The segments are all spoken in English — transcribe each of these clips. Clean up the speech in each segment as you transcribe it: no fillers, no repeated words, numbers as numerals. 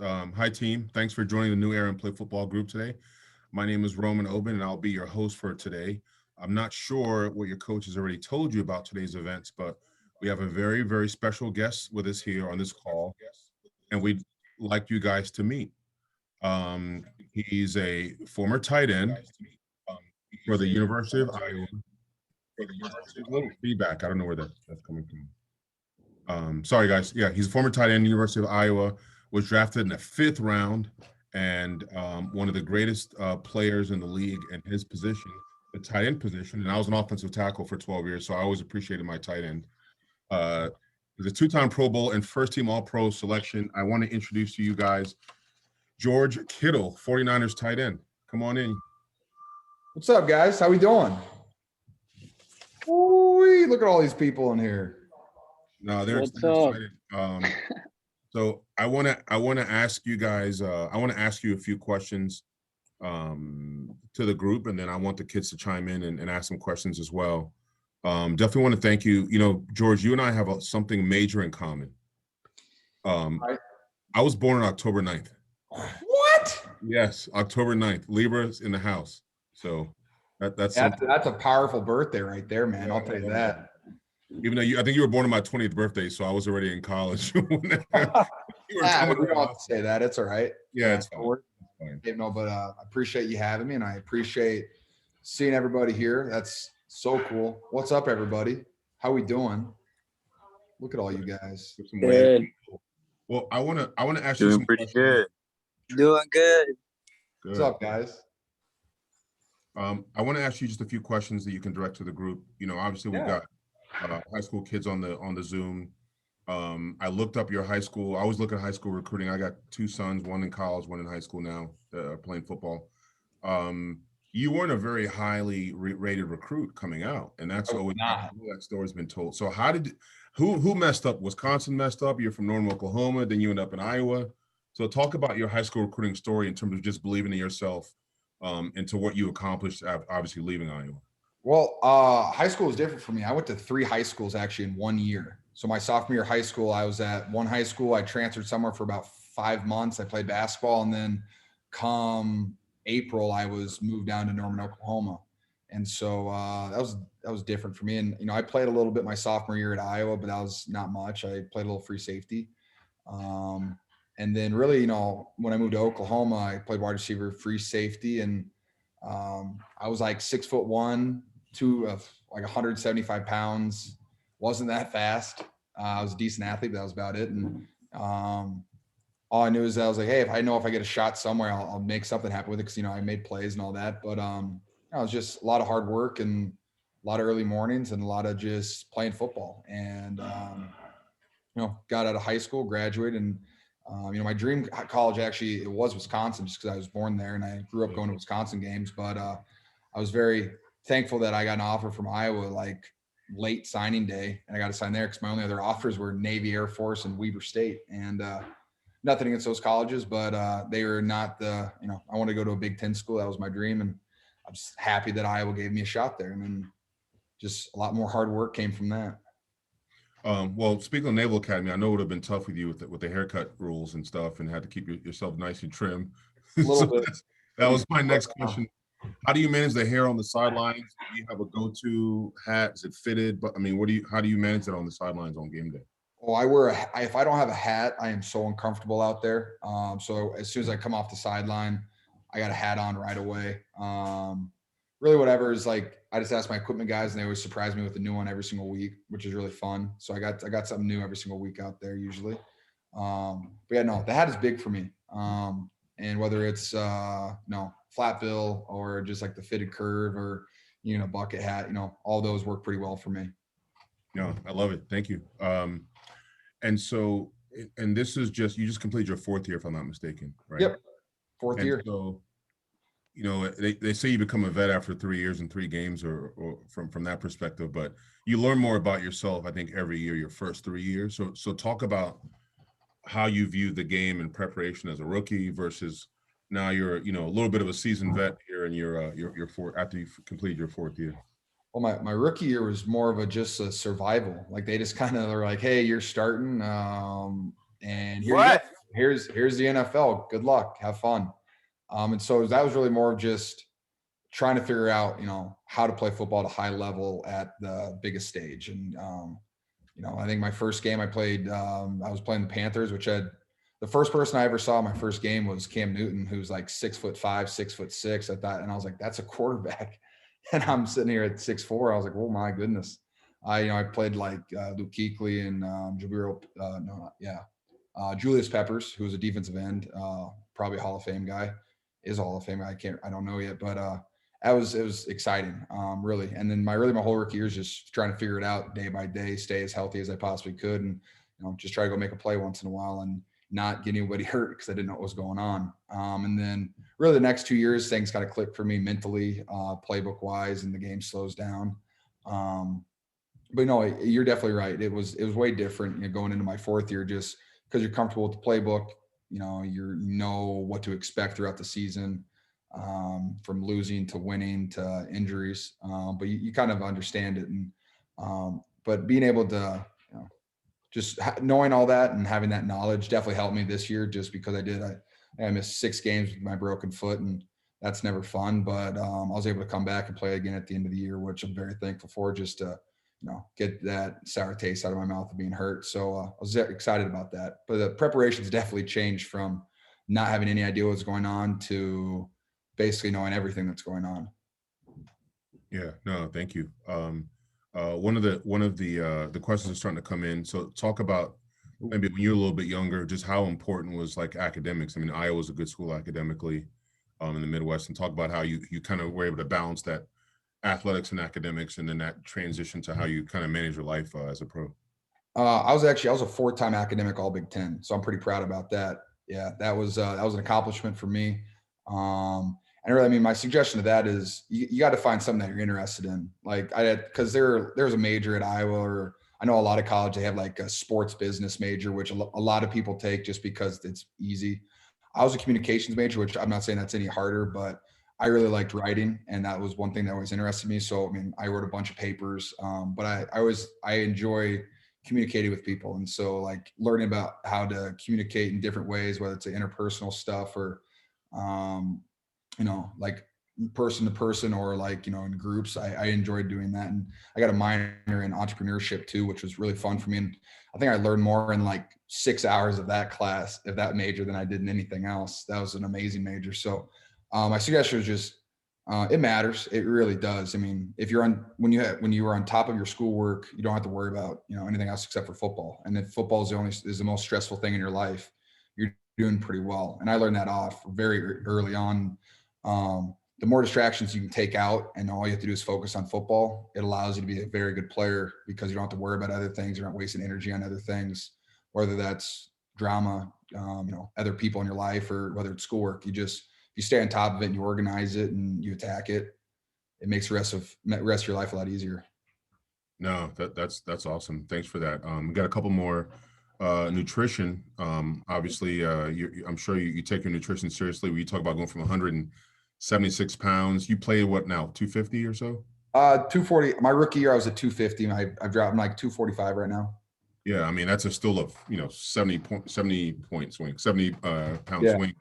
Hi, team. Thanks for joining the New Era and Play Football group today. My name is Roman Oben, and I'll be your host for today. I'm not sure what your coach has already told you about today's events, but we have a very, very special guest with us here on this call, and we'd like you guys to meet. He's a former tight end for the University of Iowa. There's a little feedback. I don't know where that's coming from. Sorry, guys. Yeah, he's a former tight end, University of Iowa, was drafted in the fifth round, and one of the greatest players in the league in his position, the tight end position. And I was an offensive tackle for 12 years, so I always appreciated my tight end. Uh, he's a two-time Pro Bowl and first-team All-Pro selection. I want to introduce to you guys George Kittle, 49ers tight end. Come on in. What's up, guys? How we doing? Ooh, look at all these people in here. No, they're excited. So I want to ask you guys. I want to ask you a few questions to the group, and then I want the kids to chime in and ask some questions as well. Definitely want to thank you. You know, George, you and I have something major in common. I was born on October 9th. What? Yes, October 9th. Libra's in the house. So that's a powerful birthday right there, man. I'll tell you that. Even though I think you were born on my 20th birthday, so I was already in college. We don't have to say that. It's all right. Yeah, it's fine. No, but I appreciate you having me, and I appreciate seeing everybody here. That's so cool. What's up, everybody? How we doing? Look at all you guys. Good. Well, I want to ask you some pretty good. Doing good. What's up, guys? I want to ask you just a few questions that you can direct to the group. You know, obviously we've got high school kids on the Zoom. I looked up your high school. I always look at high school recruiting. I got two sons, one in college, one in high school now, playing football. You weren't a very highly rated recruit coming out, and that's always that story's been told. So who messed up? Wisconsin messed up. You're from Norman, Oklahoma, then you end up in Iowa. So talk about your high school recruiting story in terms of just believing in yourself, and to what you accomplished, obviously leaving Iowa. Well, high school was different for me. I went to 3 high schools actually in 1 year. So my sophomore year of high school, I was at one high school. I transferred somewhere for about 5 months. I played basketball, and then come April, I was moved down to Norman, Oklahoma. And so that was different for me. And you know, I played a little bit my sophomore year at Iowa, but that was not much. I played a little free safety. And then really, you know, when I moved to Oklahoma, I played wide receiver, free safety, and I was like 6'1", like 175 pounds. Wasn't that fast. I was a decent athlete, but that was about it. And all I knew is that I was like, hey, if I get a shot somewhere, I'll make something happen with it, because you know I made plays and all that. But it was just a lot of hard work and a lot of early mornings and a lot of just playing football. And you know, got out of high school, graduated, and you know, my dream college actually it was Wisconsin, just because I was born there and I grew up going to Wisconsin games. But I was very thankful that I got an offer from Iowa like late signing day, and I got to sign there because my only other offers were Navy, Air Force, and Weber State. And nothing against those colleges, but they were not the, you know, I wanted to go to a Big Ten school. That was my dream, and I'm just happy that Iowa gave me a shot there. And then just a lot more hard work came from that. Well, speaking of Naval Academy, I know it would have been tough with you with the haircut rules and stuff, and had to keep yourself nice and trim. So that was my next question. How do you manage the hair on the sidelines? Do you have a go-to hat? Is it fitted? But I mean, how do you manage it on the sidelines on game day? Oh, if I don't have a hat, I am so uncomfortable out there. So as soon as I come off the sideline, I got a hat on right away. Really whatever is like, I just ask my equipment guys, and they always surprise me with a new one every single week, which is really fun. So I got something new every single week out there usually. But yeah, no, the hat is big for me. And whether it's flat bill or just like the fitted curve or, you know, bucket hat, you know, all those work pretty well for me. No, I love it. Thank you. And so, and this is you just completed your 4th year, if I'm not mistaken, right? Yep. 4th year. So, you know, they say you become a vet after 3 years and 3 games, or from that perspective, but you learn more about yourself, I think, every year, your first 3 years. So talk about how you view the game in preparation as a rookie versus now you're, you know, a little bit of a seasoned vet here in your after you've completed your 4th year. Well, my rookie year was more of just a survival. Like they just kind of are like, hey, you're starting, and here you go. here's the NFL. Good luck. Have fun. And so that was really more of just trying to figure out, how to play football at a high level at the biggest stage. And, I think my first game I played, I was playing the Panthers, which had the first person I ever saw in my first game was Cam Newton, who's like 6'5", 6'6". I thought, and I was like, that's a quarterback. And I'm sitting here at 6'4". I was like, oh my goodness. I played like Luke Kuechly and Julius Peppers, who was a defensive end, probably a Hall of Fame guy, is a Hall of Fame. I don't know yet, but it was exciting, really. And then my whole rookie year is just trying to figure it out day by day, stay as healthy as I possibly could, and just try to go make a play once in a while and not get anybody hurt because I didn't know what was going on. And then really the next 2 years, things kind of clicked for me mentally, playbook wise, and the game slows down. But no, you're definitely right. It was way different, going into my fourth year, just because you're comfortable with the playbook. You know what to expect throughout the season, from losing to winning to injuries. But you kind of understand it, and but being able to, just knowing all that and having that knowledge definitely helped me this year. Just because I missed 6 games with my broken foot, and that's never fun. But I was able to come back and play again at the end of the year, which I'm very thankful for. Just to get that sour taste out of my mouth of being hurt. So I was excited about that. But the preparations definitely changed from not having any idea what's going on to basically knowing everything that's going on. Yeah, no, thank you. One of the questions are starting to come in. So talk about maybe when you're a little bit younger, just how important was like academics. I mean, Iowa's a good school academically, in the Midwest, and talk about how you kind of were able to balance that athletics and academics, and then that transition to how you kind of manage your life as a pro. I was a 4-time academic All Big Ten, so I'm pretty proud about that. Yeah, that was an accomplishment for me. And really, I mean, my suggestion to that is you got to find something that you're interested in. Like because there's a major at Iowa, or I know a lot of college, they have like a sports business major, which a lot of people take just because it's easy. I was a communications major, which I'm not saying that's any harder, but I really liked writing, and that was one thing that always interested me. So, I mean, I wrote a bunch of papers, but I enjoy communicating with people. And so like learning about how to communicate in different ways, whether it's interpersonal stuff or, like person to person, or like, in groups, I enjoyed doing that. And I got a minor in entrepreneurship too, which was really fun for me. And I think I learned more in like 6 hours of that major than I did in anything else. That was an amazing major. So my suggestion is just, it matters. It really does. I mean, if when you are on top of your schoolwork, you don't have to worry about, anything else except for football. And if football is the most stressful thing in your life, you're doing pretty well. And I learned that off very early on. The more distractions you can take out and all you have to do is focus on football, it allows you to be a very good player because you don't have to worry about other things. You're not wasting energy on other things, whether that's drama, other people in your life, or whether it's schoolwork. You stay on top of it and you organize it and you attack it. It makes the rest of your life a lot easier. No, that's awesome. Thanks for that. We got a couple more. Nutrition. Obviously, I'm sure you take your nutrition seriously. When you talk about going from 176 pounds, you play what now, 250 or so? 240. My rookie year, I was at 250. I've dropped like 245 right now. Yeah, I mean that's still a 70 point swing, 70 pound swing.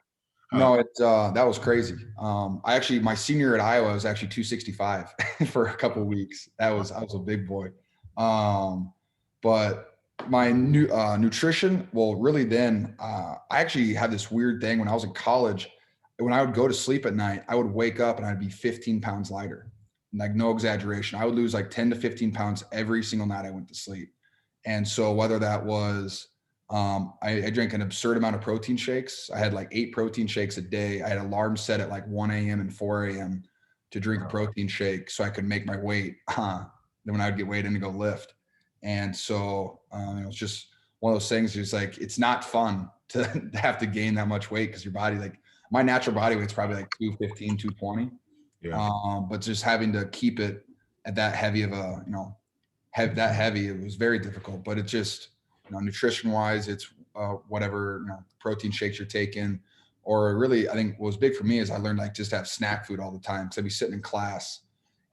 No, that was crazy. I actually, my senior year at Iowa, I was actually 265 for a couple of weeks. I was a big boy. But my nutrition, well, really then, I actually had this weird thing when I was in college. When I would go to sleep at night, I would wake up and I'd be 15 pounds lighter. Like, no exaggeration. I would lose like 10 to 15 pounds every single night I went to sleep. And so whether that was, I drank an absurd amount of protein shakes. I had like 8 protein shakes a day. I had alarms set at like 1 a.m. and 4 a.m. to drink a protein shake so I could make my weight. Then when I would get weighed in to go lift. And so it was just one of those things. It's like, it's not fun to have to gain that much weight because your body, like my natural body weight's probably like 215, 220. Yeah. But just having to keep it at that heavy of a, it was very difficult. But it just, nutrition wise, it's whatever protein shakes you're taking, or really, I think what was big for me is I learned like just to have snack food all the time. Cause I'd be sitting in class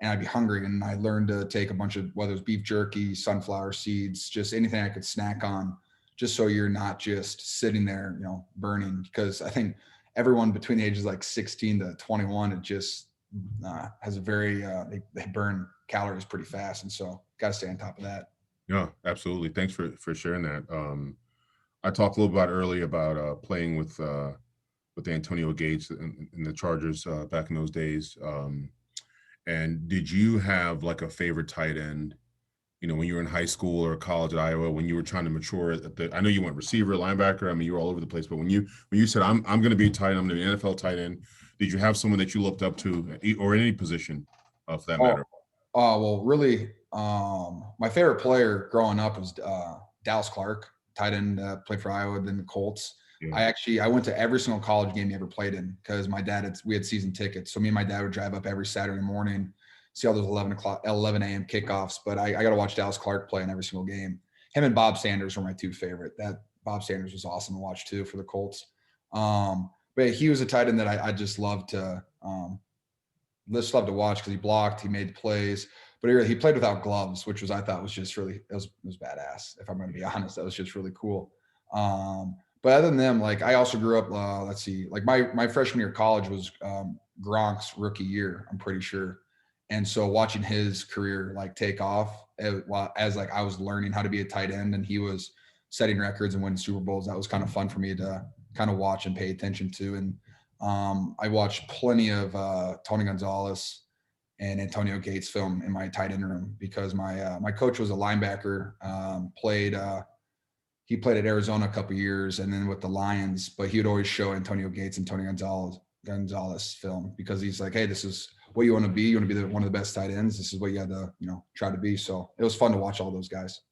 and I'd be hungry, and I learned to take a bunch of, whether it was beef jerky, sunflower seeds, just anything I could snack on just so you're not just sitting there, burning. Because I think everyone between the ages like 16 to 21, it just has a very they burn calories pretty fast, and so got to stay on top of that. Yeah, absolutely. Thanks for sharing that. I talked a little bit earlier about playing with Antonio Gates and the Chargers back in those days. And did you have like a favorite tight end? When you were in high school or college at Iowa, when you were trying to mature I know you went receiver, linebacker. I mean, you were all over the place. But when you said I'm going to be a tight end, I'm going to be an NFL tight end, did you have someone that you looked up to, or in any position, for that matter? Well, really, my favorite player growing up was Dallas Clark, tight end, played for Iowa, then the Colts. Yeah. I went to every single college game he ever played in because my dad we had season tickets. So me and my dad would drive up every Saturday morning, see all those 11 a.m. kickoffs. But I got to watch Dallas Clark play in every single game. Him and Bob Sanders were my two favorite. That Bob Sanders was awesome to watch too for the Colts. But he was a tight end that I just loved to watch because he blocked, he made plays, but he played without gloves, which I thought was just really, it was badass. If I'm going to be honest, that was just really cool. But other than them, like I also grew up, like my freshman year of college was Gronk's rookie year, I'm pretty sure. And so watching his career like take off as like I was learning how to be a tight end and he was setting records and winning Super Bowls, that was kind of fun for me to kind of watch and pay attention to. And I watched plenty of Tony Gonzalez and Antonio Gates film in my tight end room because my coach was a linebacker, he played at Arizona a couple of years and then with the Lions, but he would always show Antonio Gates and Tony Gonzalez film because he's like, hey, this is what you want to be. You want to be one of the best tight ends. This is what you had to, try to be. So it was fun to watch all those guys.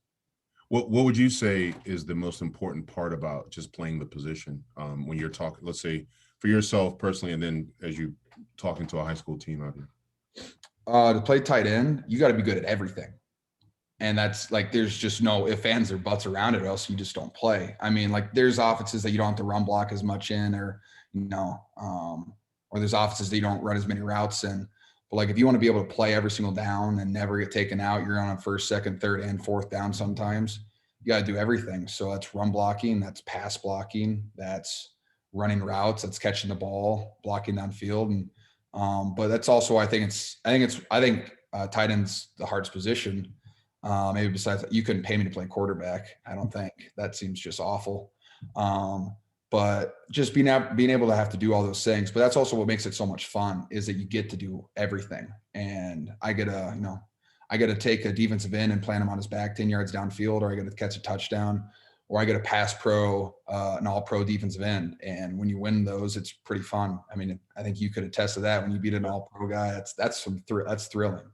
What would you say is the most important part about just playing the position when you're talking, let's say, for yourself personally, and then as you talking to a high school team out here? To play tight end, you got to be good at everything. And that's like, there's just no ifs, ands, or buts around it, or else you just don't play. I mean, like there's offenses that you don't have to run block as much in, or, or there's offenses that you don't run as many routes in. But like, if you want to be able to play every single down and never get taken out, you're on a first, second, third, and fourth down sometimes. You got to do everything. So that's run blocking, that's pass blocking, that's running routes, that's catching the ball, blocking downfield. And but that's also, I think tight end's the hardest position. Maybe besides you couldn't pay me to play quarterback. I don't think that seems just awful. But just being able to have to do all those things, but that's also what makes it so much fun is that you get to do everything. And I get to take a defensive end and plant him on his back 10 yards downfield, or I get to catch a touchdown, or I get a pass pro, an all pro defensive end. And when you win those, it's pretty fun. I mean, I think you could attest to that when you beat an all pro guy, that's thrilling.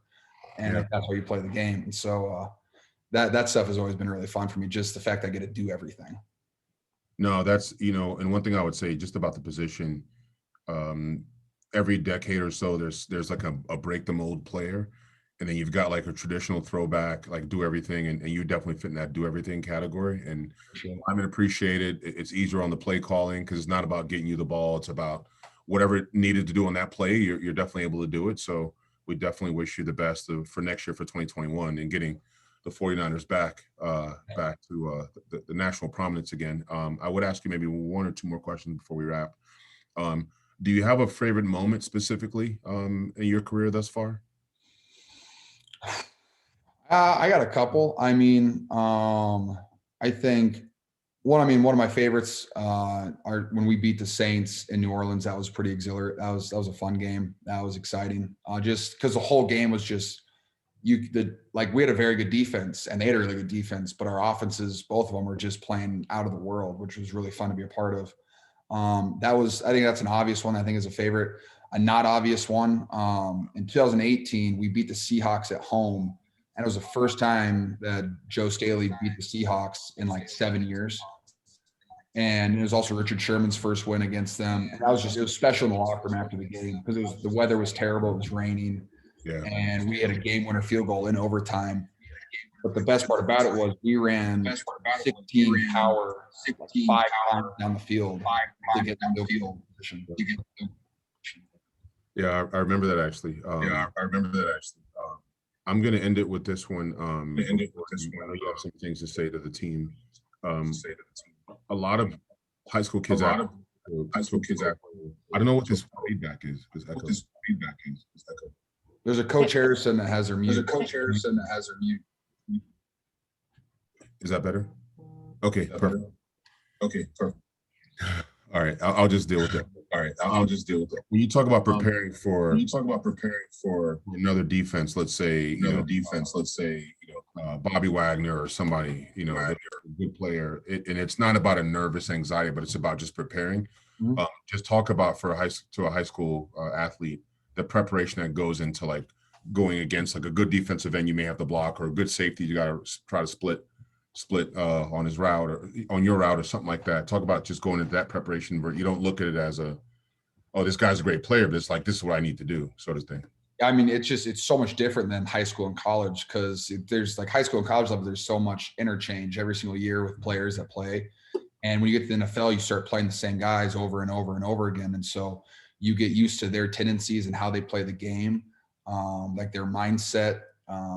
And that's how you play the game. And so that stuff has always been really fun for me. Just the fact that I get to do everything. No, that's, and one thing I would say just about the position, every decade or so, there's like a break the mold player. And then you've got like a traditional throwback, like do everything. And you definitely fit in that do everything category. And I mean, appreciate it. It's easier on the play calling because it's not about getting you the ball. It's about whatever it needed to do on that play. You're definitely able to do it. So we definitely wish you the best for next year for 2021 and getting the 49ers back to the national prominence again. I would ask you maybe one or two more questions before we wrap. Do you have a favorite moment specifically in your career thus far? I got a couple. I mean, I think one of my favorites are when we beat the Saints in New Orleans. That was pretty exhilarating. That was a fun game. That was exciting. Just because the whole game was just we had a very good defense and they had a really good defense, but our offenses, both of them, were just playing out of the world, which was really fun to be a part of. I think that's an obvious one. I think is a favorite. A not obvious one. In 2018, we beat the Seahawks at home, and it was the first time that Joe Staley beat the Seahawks in like 7 years. And it was also Richard Sherman's first win against them. And it was special in the locker room after the game because the weather was terrible. It was raining. Yeah. And we had a game winner field goal in overtime. But the best part about it was we ran 16 power 5 times down the field to get the field position. Yeah, I remember that actually. I'm going to end it with this one. I know you have some things to say to the team. a lot of high school kids out. I don't know what this feedback is. There's a Coach Harrison that has her mute. Is that better? Okay, perfect. All right, I'll just deal with it. When you talk about preparing for another defense, let's say Bobby Wagner or somebody, a good player, and it's not about a nervous anxiety, but it's about just preparing. Mhm. Just talk about for a high school athlete, the preparation that goes into like going against like a good defensive end, you may have to block, or a good safety, you got to try to split on his route or on your route or something like that. Talk about just going into that preparation where you don't look at it as this guy's a great player, but it's like, this is what I need to do, sort of thing. I mean, it's so much different than high school and college, because there's like high school and college level, there's so much interchange every single year with players that play. And when you get to the NFL, you start playing the same guys over and over and over again. And so you get used to their tendencies and how they play the game, like their mindset,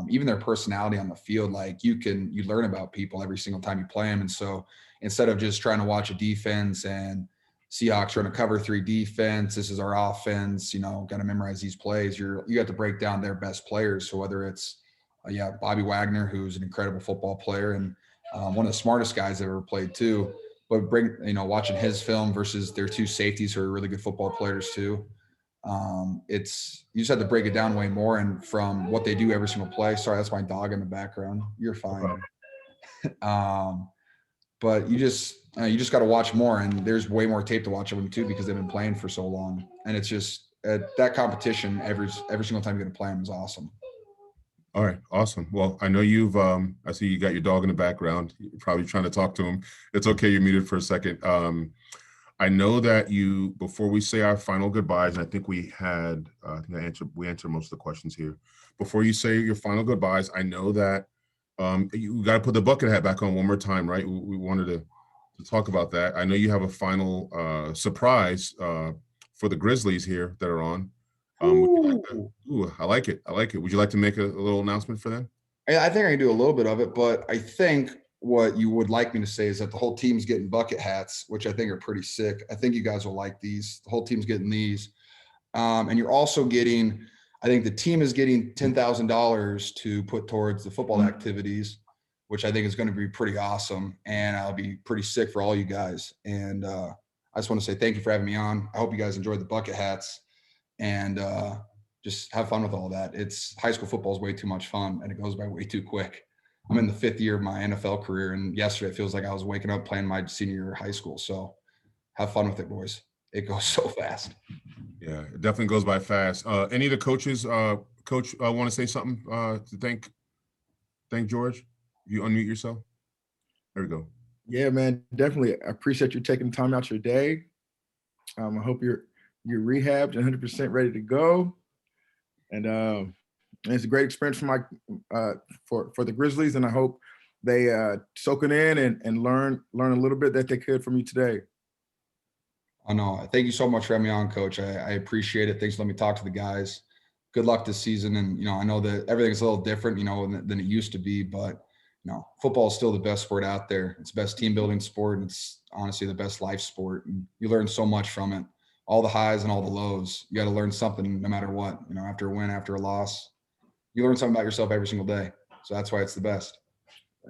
even their personality on the field. Like you learn about people every single time you play them. And so instead of just trying to watch a defense and Seahawks run a cover 3 defense, this is our offense, got to memorize these plays. You got to break down their best players. So whether it's, Bobby Wagner, who's an incredible football player and one of the smartest guys that ever played too, but watching his film versus their 2 safeties who are really good football players too. You just have to break it down way more, and from what they do every single play. Sorry, that's my dog in the background. You're fine. But you just got to watch more, and there's way more tape to watch of them too, because they've been playing for so long. And it's just that competition every single time you're going to play them is awesome. All right, awesome. Well, I know you've I see you got your dog in the background. You're probably trying to talk to him. It's okay, you're muted for a second. I know that before we say our final goodbyes, and I think we answered most of the questions here. Before you say your final goodbyes, I know that you got to put the bucket hat back on one more time, right? We wanted to talk about that. I know you have a final surprise for the Grizzlies here that are on. I like it. Would you like to make a little announcement for them? I think I can do a little bit of it, but I think what you would like me to say is that the whole team's getting bucket hats, which I think are pretty sick. I think you guys will like these. The whole team's getting these. And you're also getting, I think the team is getting $10,000 to put towards the football activities, which I think is going to be pretty awesome. And I'll be pretty sick for all you guys. And I just want to say thank you for having me on. I hope you guys enjoyed the bucket hats, and just have fun with all that. High school football is way too much fun, and it goes by way too quick. I'm in the 5th year of my NFL career, and yesterday it feels like I was waking up playing my senior year of high school. So have fun with it, boys. It goes so fast. Yeah, it definitely goes by fast. Any of the coaches, Coach, want to say something to thank George? You unmute yourself. There we go. Yeah, man, definitely. I appreciate you taking time out your day. I hope you're rehabbed and 100% ready to go. And it's a great experience for the Grizzlies, and I hope they soak it in and learn a little bit that they could from you today. I know. Thank you so much for having me on, Coach. I appreciate it. Thanks for letting me talk to the guys. Good luck this season. And, I know that everything's a little different, than it used to be, but, football is still the best sport out there. It's the best team building sport. And it's honestly the best life sport. And you learn so much from it, all the highs and all the lows. You got to learn something no matter what, after a win, after a loss, you learn something about yourself every single day. So that's why it's the best.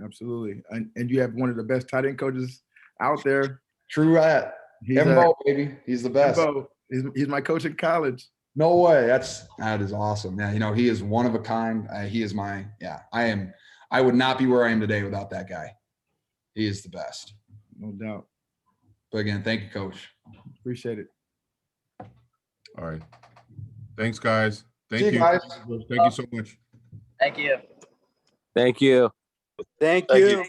Absolutely. And you have one of the best tight end coaches out there. True that. Embo, baby. He's the best. Embo. He's my coach in college. No way. That is awesome. Yeah. He is one of a kind. He is I would not be where I am today without that guy. He is the best. No doubt. But again, thank you, Coach. Appreciate it. All right. Thanks, guys. See you guys. Thank you so much. Thank you. Thank you. Thank you.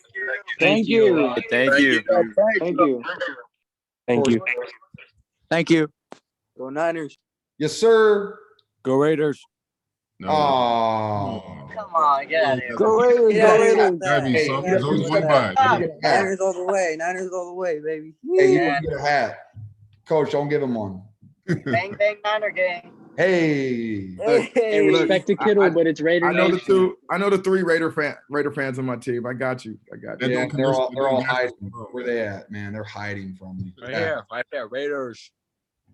Thank you. Thank you. Thank you. Thank you. Thank you. Go Niners. Yes, sir. Go Raiders. No. Oh. Come on, get out of here. Go Raiders. Yeah, Go Raiders. Gotta be something. There's always one by. Niners all the way. Niners all the way, baby. Hey, you can get a hat. Coach, don't give him one. Bang, bang, Niner gang. Hey. Hey, Respect to Kittle, but it's Raider I know the Nation. two. I know the three Raider fans on my team. I got you. They're Yeah, doing they're all commercials. hiding. Where they at, man? They're hiding from me. Right here, Raiders.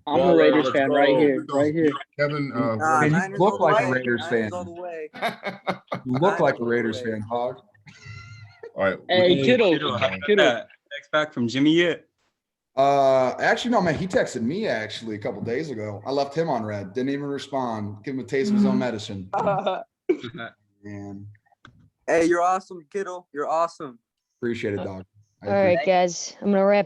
I'm All a right, Raiders let's fan go. right here, right here. Kevin, Nah, Man, you Niners look all the like a way. Raiders Niners fan. all the way. You look like a Niners all the Raiders way. fan, Hog. all right. Hey, Kittle, How Kittle. that text back from Jimmy yet? Actually, no, man. He texted me actually a couple days ago. I left him on red. Didn't even respond. Give him a taste of his own medicine. Man, Hey, you're awesome, Kittle. You're awesome. appreciate it, dog. I All right, guys, I'm gonna wrap